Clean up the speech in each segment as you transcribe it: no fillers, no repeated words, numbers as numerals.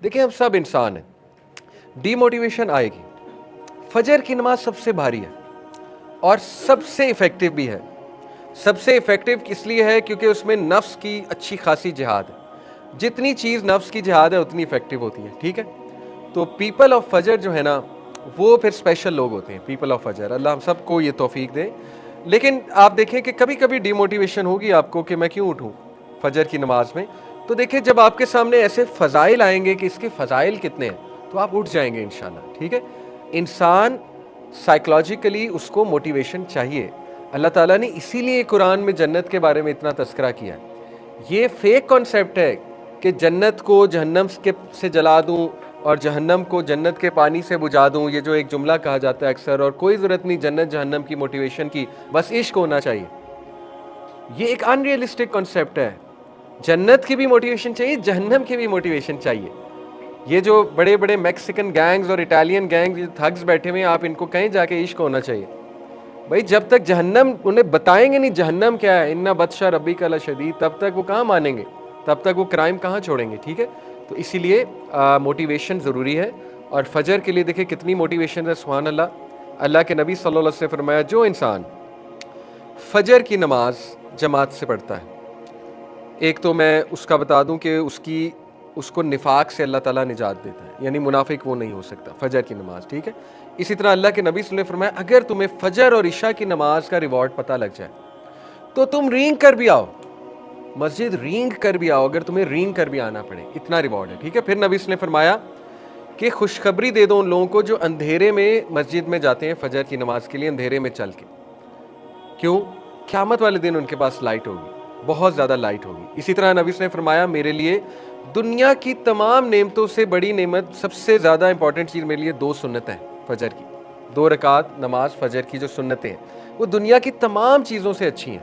देखिए हम सब इंसान हैं, डीमोटिवेशन आएगी। फजर की नमाज सबसे भारी है और सबसे इफ़ेक्टिव भी है। सबसे इफ़ेक्टिव इसलिए है क्योंकि उसमें नफ्स की अच्छी खासी जिहाद है। जितनी चीज़ नफ्स की जिहाद है उतनी इफ़ेक्टिव होती है, ठीक है। तो पीपल ऑफ फजर जो है ना, वो फिर स्पेशल लोग होते हैं, पीपल ऑफ फजर। अल्लाह हम सबको ये तौफीक दे। लेकिन आप देखें कि कभी कभी डीमोटिवेशन होगी आपको कि मैं क्यों उठूं फजर की नमाज में। तो देखिए जब आपके सामने ऐसे फ़ज़ाइल आएंगे कि इसके फ़ज़ाइल कितने हैं, तो आप उठ जाएंगे इंशाल्लाह, ठीक है। इंसान साइकोलॉजिकली उसको मोटिवेशन चाहिए। अल्लाह ताला ने इसीलिए कुरान में जन्नत के बारे में इतना तस्करा किया है। ये फेक कॉन्सेप्ट है कि जन्नत को जहन्नम से जला दूं और जहन्नम को जन्नत के पानी से बुझा दूं। ये जो एक जुमला कहा जाता है अक्सर, और कोई ज़रूरत नहीं जन्नत जहन्नम की मोटिवेशन की, बस इश्क होना चाहिए। ये एक अनरियलिस्टिक कॉन्सेप्ट है। जन्नत की भी मोटिवेशन चाहिए, जहन्नम की भी मोटिवेशन चाहिए। ये जो बड़े बड़े मैक्सिकन गैंग्स और इटालियन गैंग थग्स बैठे हुए हैं, आप इनको कहीं जाके इश्क होना चाहिए। भाई जब तक जहन्नम उन्हें बताएंगे नहीं जहन्नम क्या है, इन्ना बदशा रब्बी का लशदीद, तब तक वो कहाँ मानेंगे, तब तक वो क्राइम कहाँ छोड़ेंगे, ठीक है। तो इसीलिए मोटिवेशन ज़रूरी है। और फजर के लिए देखिए कितनी मोटिवेशन है, सुभान अल्लाह। अल्लाह के नबी सल्लल्लाहु अलैहि वसल्लम ने फरमाया, जो इंसान फजर की नमाज जमात से पढ़ता है, एक तो मैं उसका बता दूं कि उसको निफाक से अल्लाह ताला निजात देता है, यानी मुनाफिक वो नहीं हो सकता फजर की नमाज, ठीक है। इसी तरह अल्लाह के नबी सल्लल्लाहु अलैहि वसल्लम ने फरमाया, अगर तुम्हें फजर और इशा की नमाज का रिवॉर्ड पता लग जाए तो तुम रींग कर भी आओ, मस्जिद रींग कर भी आओ, अगर तुम्हें रींग कर भी आना पड़े, इतना रिवॉर्ड है, ठीक है। फिर नबी ने फरमाया कि खुशखबरी दे दो उन लोगों को जो अंधेरे में मस्जिद में जाते हैं फजर की नमाज के लिए, अंधेरे में चल के। क्यों? क़यामत वाले दिन उनके पास लाइट होगी, बहुत ज़्यादा लाइट होगी। इसी तरह नबी ने फरमाया, मेरे लिए दुनिया की तमाम नेमतों से बड़ी नेमत, सबसे ज़्यादा इंपॉर्टेंट चीज़ मेरे लिए 2 सुन्नतें हैं फजर की। 2 रकात नमाज फजर की जो सुन्नतें हैं, वो दुनिया की तमाम चीज़ों से अच्छी हैं।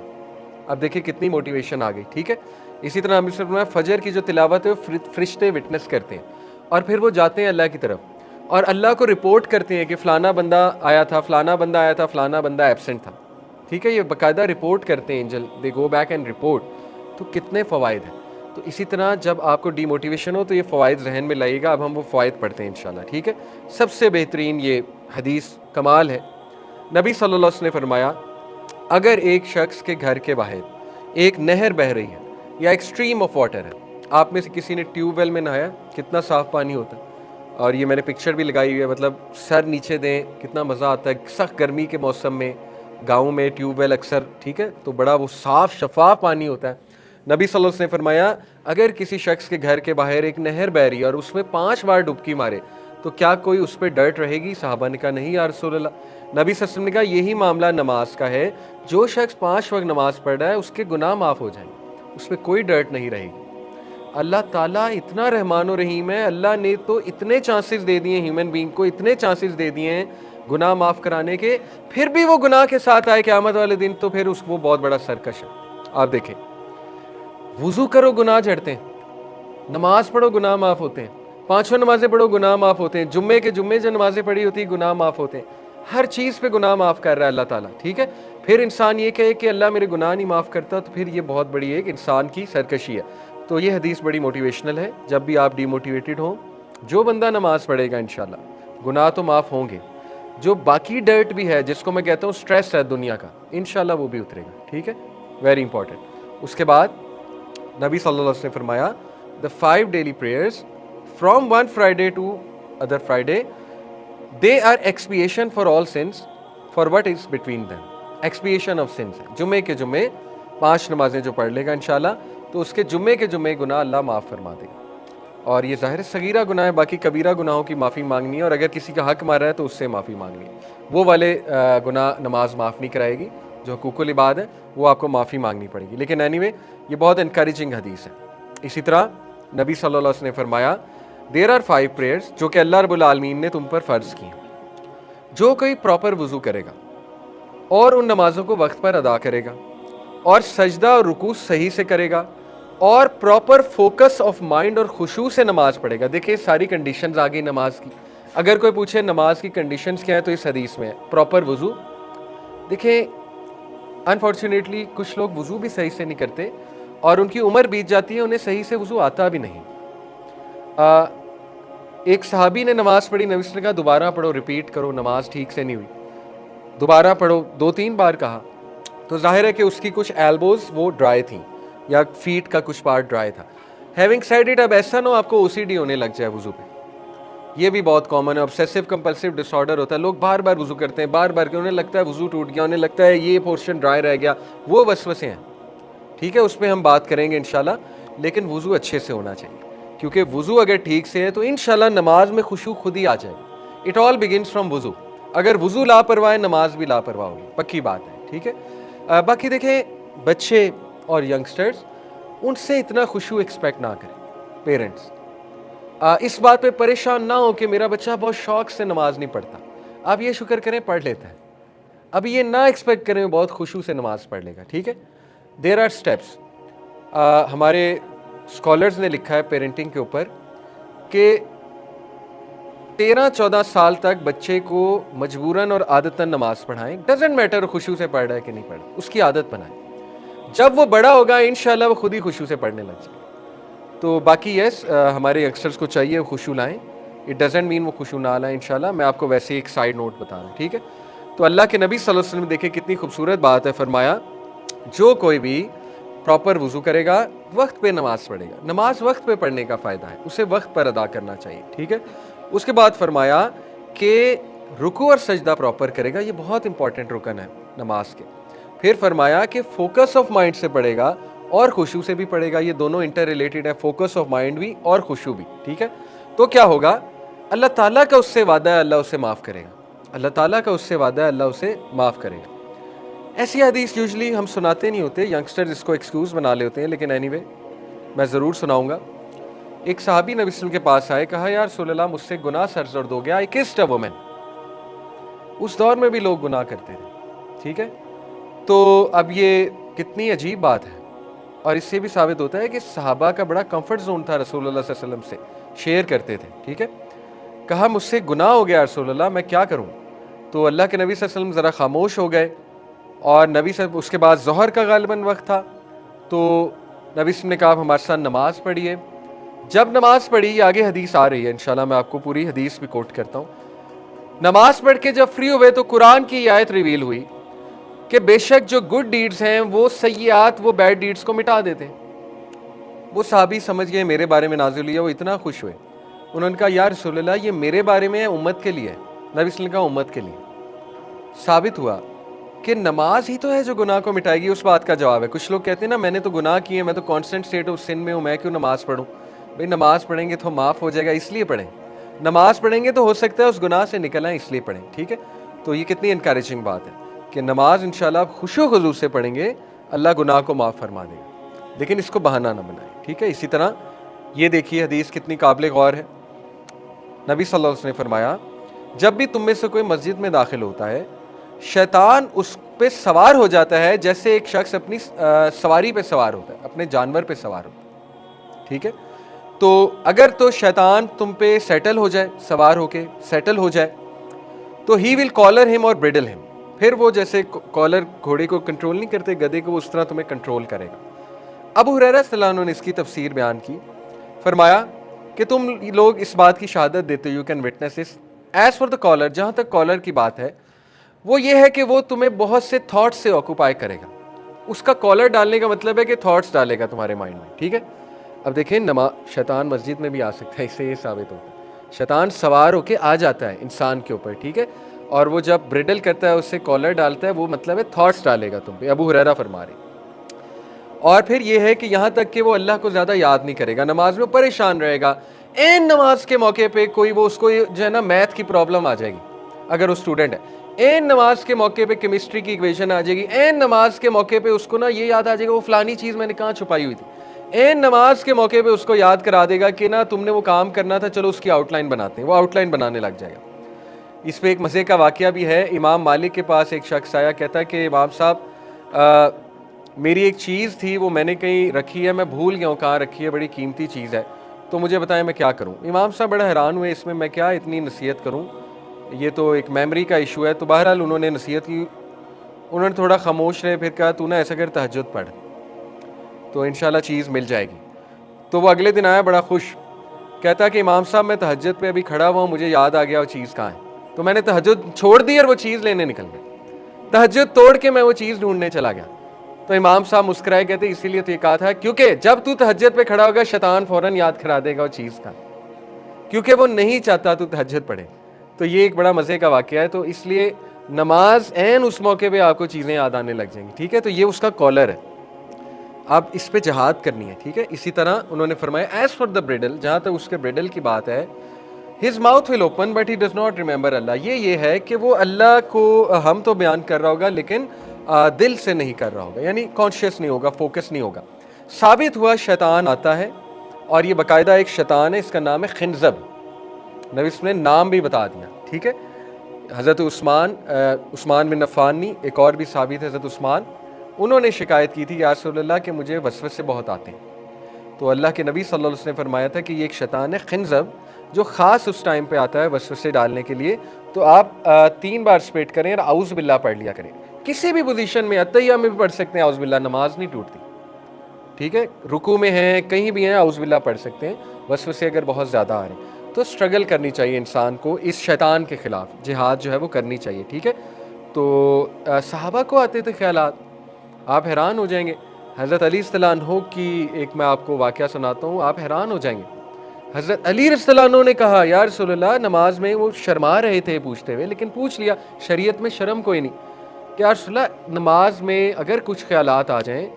अब देखिए कितनी मोटिवेशन आ गई, ठीक है। इसी तरह नबी ने फरमाया, फजर की जो तिलावत है वो फरिश्ते विटनेस करते हैं, और फिर वो जाते हैं अल्लाह की तरफ और अल्लाह को रिपोर्ट करते हैं कि फ़लाना बंदा आया था, फ़लाना बंदा आया था, फ़लाना बंदा एबसेंट था, ठीक है। ये बाकायदा रिपोर्ट करते हैं angel, they go back and report. तो कितने फ़वाइद हैं। तो इसी तरह जब आपको डीमोटिवेशन हो तो ये फ़वाइद जहन में लाइएगा। अब हम वो फ़वाइद पढ़ते हैं इंशाल्लाह, ठीक है। सबसे बेहतरीन ये हदीस कमाल है। नबी सल्लल्लाहु अलैहि वसल्लम ने फरमाया, अगर एक शख्स के घर के बाहर एक नहर बह रही है या एक स्ट्रीम ऑफ वाटर है, आप में से किसी ने ट्यूबवेल में नहाया, कितना साफ़ पानी होता है, और ये मैंने पिक्चर भी लगाई हुई है, मतलब सर नीचे दें कितना मज़ा आता है। सख्त गर्मी के मौसम में गाँव में ट्यूबवेल अक्सर, ठीक है, तो बड़ा वो साफ़ शफाफ पानी होता है। नबी सल्लल्लाहु अलैहि वसल्लम ने फरमाया, अगर किसी शख्स के घर के बाहर एक नहर बह रही है और उसमें 5 बार डुबकी मारे तो क्या कोई उस पर डर्ट रहेगी? सहाबा ने कहा, नहीं या रसूल अल्लाह। नबी सल्लल्लाहु अलैहि वसल्लम ने कहा, यही मामला नमाज का है। जो शख्स 5 वक्त नमाज पढ़ रहा है उसके गुनाह माफ़ हो जाएंगे, उस पर कोई डर्ट नहीं रहेगी। अल्लाह ताला इतना रहमान और रहीम है। अल्लाह ने तो इतने चांसेस दे दिए ह्यूमन बीइंग को, इतने चांसेस दे दिए हैं गुनाह माफ़ कराने के, फिर भी वो गुनाह के साथ आए क़यामत वाले दिन, तो फिर उसको बहुत बड़ा सरकश है। आप देखें, वुज़ू करो गुनाह झड़ते हैं, नमाज पढ़ो गुनाह माफ़ होते हैं, 5 नमाजें पढ़ो गुनाह माफ़ होते हैं, जुम्मे के जुम्मे जो नमाजें पढ़ी होती है गुनाह माफ़ होते हैं। हर चीज़ पे गुनाह माफ़ कर रहा है अल्लाह ताला, ठीक है। फिर इंसान ये कहे कि अल्लाह मेरे गुनाह नहीं माफ़ करता, तो फिर ये बहुत बड़ी एक इंसान की सरकशी है। तो ये हदीस बड़ी मोटिवेशनल है। जब भी आप डीमोटिवेटेड हो, जो बंदा नमाज पढ़ेगा इंशाल्लाह गुनाह तो माफ़ होंगे, जो बाकी डर्ट भी है जिसको मैं कहता हूँ स्ट्रेस है दुनिया का, इंशाल्लाह वो भी उतरेगा, ठीक है। Very important. उसके बाद नबी सल्लल्लाहु अलैहि वसल्लम ने फरमाया, the 5 daily prayers from one Friday to other Friday, they are expiation for all sins for what is between them. Expiation of sins है। जुम्मे के जुम्मे 5 नमाजें जो पढ़ लेगा इंशाल्लाह, तो उसके जुम्मे के जुम्मे गुनाह अल्लाह माफ़ फरमा देगा। और ये ज़ाहिर सगीरा गुनाह है, बाकी कबीरा गुनाहों की माफ़ी मांगनी है, और अगर किसी का हक मारा है तो उससे माफ़ी मांगनी है। वो वाले गुनाह नमाज माफ़ नहीं कराएगी, जो हुकूकुल इबाद है वो आपको माफ़ी मांगनी पड़ेगी। लेकिन एनीवे ये बहुत इनकरेजिंग हदीस है। इसी तरह नबी सल्लल्लाहु अलैहि वसल्लम ने फरमाया, देयर आर 5 प्रेयर्स जो कि अल्लाह रब्बुल आलमीन ने तुम पर फ़र्ज़ की हैं। जो कोई प्रॉपर वज़ू करेगा और उन नमाज़ों को वक्त पर अदा करेगा और सजदा और रुकू सही से करेगा और प्रॉपर फोकस ऑफ माइंड और खुशू से नमाज पढ़ेगा। देखिए सारी कंडीशंस आ गई नमाज की। अगर कोई पूछे नमाज की कंडीशंस क्या है, तो इस हदीस में है प्रॉपर वज़ू। देखिए अनफॉर्चुनेटली कुछ लोग वज़ू भी सही से नहीं करते और उनकी उम्र बीत जाती है, उन्हें सही से वज़ू आता भी नहीं। एक सहाबी ने नमाज पढ़ी, नबी ने कहा दोबारा पढ़ो, रिपीट करो, नमाज ठीक से नहीं हुई, दोबारा पढ़ो, 2-3 बार कहा। तो जाहिर है कि उसकी कुछ एल्बोज वो ड्राई थी या फीट का कुछ पार्ट ड्राई था। हैविंग सेड इट, अब ऐसा ना हो आपको ओसीडी होने लग जाए वुजू पे, ये भी बहुत कॉमन है, ऑब्सेसिव कंपल्सिव डिसऑर्डर होता है, लोग बार बार वुजू करते हैं, बार बार के उन्हें लगता है वुजू टूट गया, उन्हें लगता है ये पोर्शन ड्राई रह गया, वो वसवसे हैं। ठीक है, उस पर हम बात करेंगे इंशाल्लाह, लेकिन वुजू अच्छे से होना चाहिए, क्योंकि वुजू अगर ठीक से है तो इंशाल्लाह नमाज में खुशू खुद ही आ जाएगी। It all begins from वुजू। अगर वुजू लापरवाह है, नमाज भी लापरवाह होगी, पक्की बात है। ठीक है, बाकी देखें, बच्चे और यंगस्टर्स, उनसे इतना खुशू एक्सपेक्ट ना करें पेरेंट्स। इस बात पे परेशान ना हो कि मेरा बच्चा बहुत शौक से नमाज नहीं पढ़ता, आप ये शुक्र करें पढ़ लेता है। अब ये ना एक्सपेक्ट करें बहुत खुशू से नमाज पढ़ लेगा। ठीक है, देयर आर स्टेप्स। हमारे स्कॉलर्स ने लिखा है पेरेंटिंग के ऊपर कि 13-14 साल तक बच्चे को मजबूरन और आदतन नमाज पढ़ाएं, डजेंट मैटर खुशू से पढ़ रहा है कि नहीं पढ़ रहा, उसकी आदत बनाएं। जब वो बड़ा होगा इंशाल्लाह वो खुद ही खुशू से पढ़ने लग जाए। तो बाकी यस, हमारे यंगस्टर्स को चाहिए वो खुशू लाएं, इट डजेंट मीन वो खुशू ना लाएं इंशाल्लाह। मैं आपको वैसे एक साइड नोट बता रहा हूँ। ठीक है, तो अल्लाह के नबी सल्लल्लाहु अलैहि वसल्लम देखे कितनी खूबसूरत बात है, फरमाया जो कोई भी प्रॉपर वुजू करेगा, वक्त पे नमाज पढ़ेगा, नमाज वक्त पे पढ़ने का फ़ायदा है, उसे वक्त पर अदा करना चाहिए। ठीक है, उसके बाद फरमाया कि रुकू और सजदा प्रॉपर करेगा, ये बहुत इंपॉर्टेंट रुकन है नमाज के। फिर फरमाया कि फोकस ऑफ माइंड से पढ़ेगा और खुशू से भी पढ़ेगा, ये दोनों इंटर रिलेटेड है, फोकस ऑफ माइंड भी और खुशू भी। ठीक है, तो क्या होगा, अल्लाह ताला का उससे वादा है, अल्लाह उसे माफ़ करेगा, अल्लाह ताला का उससे वादा है, अल्लाह उसे माफ़ करेगा। ऐसी हदीस यूजली हम सुनाते नहीं होते, यंगस्टर्स इसको एक्सक्यूज़ बना ले होते हैं, लेकिन एनीवे मैं ज़रूर सुनाऊंगा। एक सहाबी नबी वसल्लम के पास आए, कहा यार रसूलल्लाह मुझसे गुनाह सरजर्द हो गया, आई किस्ड अ वुमन। उस दौर में भी लोग गुनाह करते थे। ठीक है, तो अब ये कितनी अजीब बात है, और इससे भी साबित होता है कि सहाबा का बड़ा कंफर्ट जोन था रसूलुल्लाह सल्लल्लाहु अलैहि वसल्लम से, शेयर करते थे। ठीक है, कहा मुझसे गुनाह हो गया रसूलुल्लाह, मैं क्या करूं? तो अल्लाह के नबी सल्लल्लाहु अलैहि वसल्लम ज़रा खामोश हो गए, और नबी सब उसके बाद ज़ोहर का गालिबन वक्त था, तो नबी ने कहा हमारे साथ नमाज पढ़िए। जब नमाज पढ़ी, आगे हदीस आ रही है इंशाल्लाह, मैं आपको पूरी हदीस भी कोट करता हूँ। नमाज पढ़ के जब फ्री हुए तो कुरान की आयत रिवील हुई कि बेशक जो गुड डीड्स हैं वो सय्यात, वो बैड डीड्स को मिटा देते हैं। वो साहबी समझ गए मेरे बारे में नाज़िल हुई है, वो इतना खुश हुए, उन्होंने कहा या रसूलल्लाह ये मेरे बारे में है, उम्मत के लिए है। नबी ने कहा उम्मत के लिए। साबित हुआ कि नमाज ही तो है जो गुनाह को मिटाएगी। उस बात का जवाब है, कुछ लोग कहते हैं ना मैंने तो गुनाह किए, मैं तो कॉन्स्टेंट स्टेट ऑफ सिन में हूँ, मैं क्यों नमाज पढ़ूँ? भाई नमाज पढ़ेंगे तो माफ़ हो जाएगा, इसलिए पढ़ें। नमाज पढ़ेंगे तो हो सकता है उस गुनाह से निकल आए, इसलिए पढ़ें। ठीक है, तो ये कितनी इनकरेजिंग बात है कि नमाज इंशाल्लाह आप खुशो खुजू से पढ़ेंगे, अल्लाह गुनाह को माफ़ फरमा देगा, लेकिन इसको बहाना ना बनाए। ठीक है, इसी तरह ये देखिए हदीस कितनी काबिल गौर है। नबी सल्लल्लाहु अलैहि वसल्लम ने फरमाया जब भी तुम में से कोई मस्जिद में दाखिल होता है, शैतान उस पे सवार हो जाता है जैसे एक शख्स अपनी सवारी पे सवार होता है, अपने जानवर पे सवार होता है। ठीक है, तो अगर तो शैतान तुम पे सेटल हो जाए, सवार होके सेटल हो जाए, तो ही विल कॉलर हिम और ब्रिडल हिम, फिर वो जैसे कॉलर घोड़े को कंट्रोल नहीं करते गधे को, उस तरह तुम्हें कंट्रोल करेगा। अबू हुरैरा रज़ियल्लाहु अन्हु ने इसकी तफसीर बयान की, फरमाया कि तुम लोग इस बात की शहादत देते हो, you can witness this, as for the collar, जहाँ तक कॉलर की बात है वो ये है कि वो तुम्हें बहुत से थॉट्स से ऑक्यूपाई करेगा। उसका कॉलर डालने का मतलब है कि थॉट्स डालेगा तुम्हारे माइंड में। ठीक है, अब देखें शैतान मस्जिद में भी आ सकता है, इससे ये साबित होता है शैतान सवार होके आ जाता है इंसान के ऊपर। ठीक है, और वो जब ब्रिडल करता है, उससे कॉलर डालता है, वो मतलब है थॉट्स डालेगा तुम पे, अबू हुरैरा फरमा रहे। और फिर ये है कि यहाँ तक कि वो अल्लाह को ज़्यादा याद नहीं करेगा, नमाज में परेशान रहेगा। एन नमाज के मौके पे कोई वो उसको जो है ना मैथ की प्रॉब्लम आ जाएगी, अगर वो स्टूडेंट है, एन नमाज के मौके पे केमिस्ट्री की इक्वेशन आ जाएगी, एन नमाज के मौके पे उसको ना ये याद आ जाएगा वो फलानी चीज़ मैंने कहाँ छुपाई हुई थी, एन नमाज के मौके पे उसको याद करा देगा कि ना तुमने वो काम करना था, चलो उसकी आउटलाइन बनाते हैं, वो आउटलाइन बनाने लग जाएगा। इस पर एक मज़े का वाक़या भी है। इमाम मालिक के पास एक शख्स आया, कहता है कि इमाम साहब मेरी एक चीज़ थी वो मैंने कहीं रखी है, मैं भूल गया हूँ कहाँ रखी है, बड़ी कीमती चीज़ है, तो मुझे बताएं मैं क्या करूँ। इमाम साहब बड़ा हैरान हुए, इसमें मैं क्या इतनी नसीहत करूँ, ये तो एक मेमोरी का इशू है। तो बहरहाल उन्होंने नसीहत की, उन्होंने थोड़ा खामोश रहे, फिर कहा तू ना ऐसा कर तहज्जुद पढ़ तो इंशाल्लाह चीज़ मिल जाएगी। तो वो अगले दिन आया बड़ा खुश, कहता कि इमाम साहब मैं तहज्जुद पे अभी खड़ा हुआ हूँ, मुझे याद आ गया वो चीज़ कहाँ है, तो मैंने तहज्जुद छोड़ दी और वो चीज़ लेने निकल गया। तहज्जुद तोड़ के मैं वो चीज़ ढूंढने चला गया। तो इमाम साहब मुस्कुराए, कहते इसीलिए तो ये कहा था, क्योंकि जब तू तहज्जुद पे खड़ा होगा शैतान फौरन याद करा देगा वो चीज़ का, क्योंकि वो नहीं चाहता तू तहज्जुद पढ़े। तो ये एक बड़ा मज़े का वाक़या है। तो इसलिए नमाज एन उस मौके पे आपको चीज़ें याद आने लग जाएंगी, ठीक है। तो ये उसका कॉलर है, आप इस पे जहाद करनी है, ठीक है। इसी तरह उन्होंने फरमाया एज फॉर द ब्रिडल, जहाँ तक उसके ब्रिडल की बात है, his mouth will open but he does not remember Allah. ये है कि वो अल्लाह को हम तो बयान कर रहा होगा लेकिन दिल से नहीं कर रहा होगा, यानी कॉन्शियस नहीं होगा, फोकस नहीं होगा। साबित हुआ शैतान आता है, और ये बाकायदा एक शैतान है, इसका नाम है खिंजब। नबी ने नाम भी बता दिया, ठीक है। हज़रत उस्मान बिन अफ़्फ़ान नहीं, एक और भी साबित है हज़रत उस्मान, उन्होंने शिकायत की थी या रसूलल्लाह कि मुझे वसवसे बहुत आते हैं। तो अल्लाह के नबी सल्लल्लाहु अलैहि वसल्लम ने फरमाया था कि ये एक शैतान है खिंजब, जो ख़ास उस टाइम पे आता है वसवसे डालने के लिए। तो आप 3 बार स्पेट करें और आउज़ बिल्लाह पढ़ लिया करें, किसी भी पोजीशन में, अतैया में भी पढ़ सकते हैं आउज़ बिल्लाह, नमाज नहीं टूटती, ठीक है। रुकू में हैं, कहीं भी हैं, आउज़ बिल्लाह पढ़ सकते हैं, वसवसे अगर बहुत ज़्यादा आ रहे हैं। तो स्ट्रगल करनी चाहिए इंसान को, इस शैतान के ख़िलाफ़ जिहाद जो है वो करनी चाहिए, ठीक है। तो सहाबा को आते थे ख्यालात, आप हैरान हो जाएंगे। हज़रत अली रज़ियल्लाहु अन्हु की एक मैं आपको वाक़या सुनाता हूँ, आप हैरान हो जाएंगे। हज़रत अली रज़ियल्लाहु अन्हु ने कहा या रसूलल्लाह, नमाज में वो शर्मा रहे थे पूछते हुए, लेकिन पूछ लिया, शरीयत में शर्म कोई नहीं, कि या रसूलल्लाह नमाज में अगर कुछ ख्यालात आ जाएं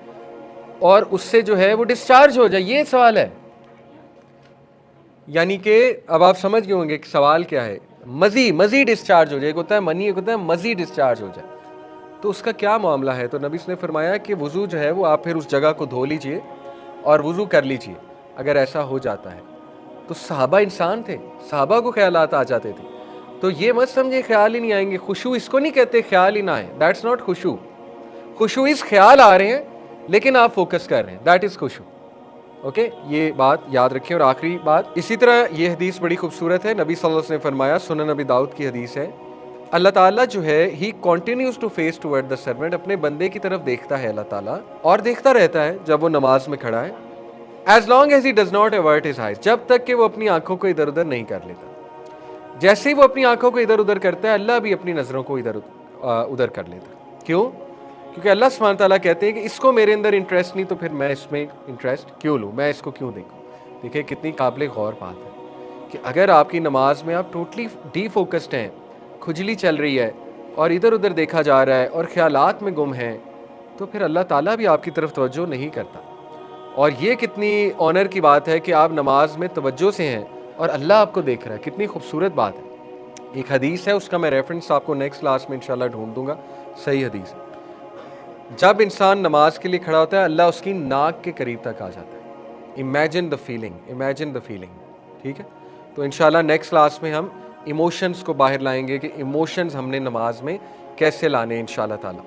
और उससे जो है वो डिस्चार्ज हो जाए, ये सवाल है। यानी कि अब आप समझ गए होंगे कि सवाल क्या है, मज़ी डिस्चार्ज हो जाए, एक होता है मनी, एक होता है मज़ी डिस्चार्ज हो जाए, तो उसका क्या मामला है। तो नबी ने फरमाया कि वज़ू जो है वो आप फिर उस जगह को धो लीजिए और वज़ू कर लीजिए, अगर ऐसा हो जाता है। तो सहाबा इंसान थे, सहाबा को ख्यालात आ जाते थे। तो ये मत समझे ख्याल ही नहीं आएंगे, खुशू इसको नहीं कहते ख्याल ही ना आए, दैट्स नॉट खुशू। खुशू इस ख्याल आ रहे हैं लेकिन आप फोकस कर रहे हैं, दैट इज़ खुशू, ओके। ये बात याद रखें। और आखिरी बात, इसी तरह ये हदीस बड़ी खूबसूरत है, नबी सल्लल्लाहु अलैहि वसल्लम ने फरमाया, सुनन नबी दाऊद की हदीस है, अल्लाह ताला जो है ही continues to face toward the servant, अपने बंदे की तरफ देखता है अल्लाह ताला, और देखता रहता है जब वो नमाज में खड़ा है, as long as he does not avert his eyes, जब तक कि वो अपनी आंखों को इधर उधर नहीं कर लेता। जैसे ही वो अपनी आंखों को इधर उधर करता है, अल्लाह भी अपनी नज़रों को इधर उधर कर लेता। क्यों? क्योंकि अल्लाह सुब्हानहू तआला कहते हैं कि इसको मेरे अंदर इंटरेस्ट नहीं, तो फिर मैं इसमें इंटरेस्ट क्यों लूँ, मैं इसको क्यों देखूँ। देखिए कितनी काबिल गौर बात है कि अगर आपकी नमाज में आप टोटली डी फोकस्ड हैं, खुजली चल रही है और इधर उधर देखा जा रहा है और ख्यालात में गुम हैं, तो फिर अल्लाह ताला भी आपकी तरफ तवज्जो नहीं करता। और ये कितनी ऑनर की बात है कि आप नमाज में तवज्जो से हैं और अल्लाह आपको देख रहा है, कितनी खूबसूरत बात है। एक हदीस है, उसका मैं रेफरेंस आपको नेक्स्ट क्लास में इंशाल्लाह ढूंढ दूंगा, सही हदीस है। जब इंसान नमाज के लिए खड़ा होता है, अल्लाह उसकी नाक के करीब तक आ जाता है। Imagine the feeling, imagine the feeling, ठीक है। तो इंशाल्लाह नेक्स्ट क्लास में हम इमोशंस को बाहर लाएंगे कि इमोशंस हमने नमाज में कैसे लाने इंशाल्लाह ताला।